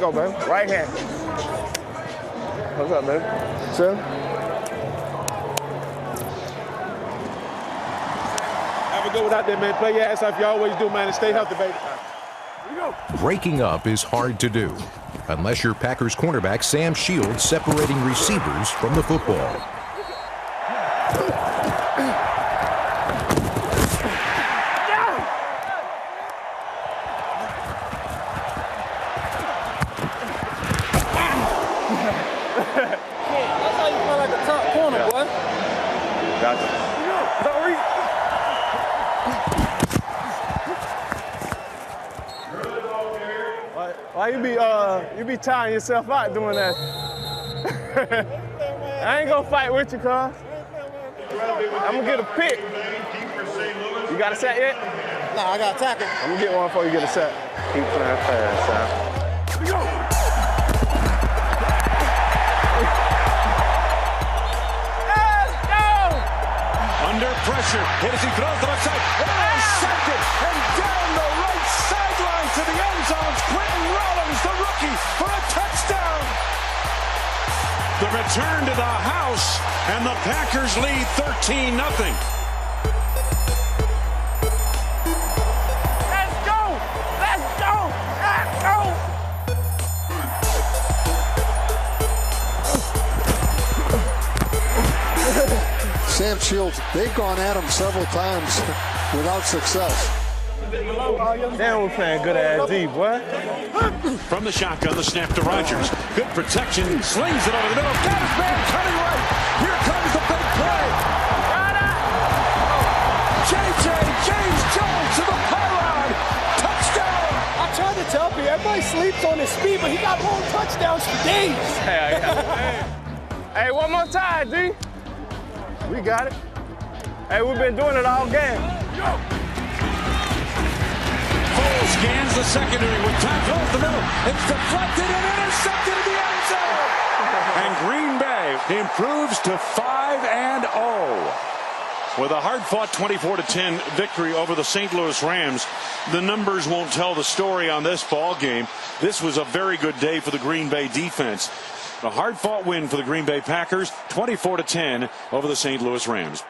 go, baby. Right hand. What's up, baby? Chill. Have a good one out there, man. Play your ass off. You always do, man, and stay healthy, baby. Breaking up is hard to do, unless you're Packers cornerback Sam Shields separating receivers from the football. That's how you play like a top corner, boy. Gotcha. Why you be tiring yourself out doing that? I ain't gonna fight with you, cuz. I'm gonna get a pick. You got a set yet? Nah, I got a tackle. I'm gonna get one before you get a set. Keep playing fast, son. Under pressure, hit as he throws the left side. Intercepted and down the right sideline to the end zone. Quentin Rollins, the rookie, for a touchdown. The return to the house, and the Packers lead 13-0. Let's go! Let's go! Let's go! Sam Shields, they've gone at him several times without success. Damn, we're playing good ass D, boy. From the shotgun, the snap to Rodgers. Good protection, slings it over the middle. Got his man cutting right. Here comes the big play. James Jones to the pylon. Touchdown. I tried to tell you, everybody sleeps on his speed, but he got long touchdowns for days. Hey, one more time, D. We got it. Hey, we've been doing it all game. Cole scans the secondary with time close the middle. It's deflected and intercepted in the end zone. And Green Bay improves to 5-0. With a hard-fought 24-10 victory over the St. Louis Rams, the numbers won't tell the story on this ball game. This was a very good day for the Green Bay defense. A hard-fought win for the Green Bay Packers, 24-10 over the St. Louis Rams.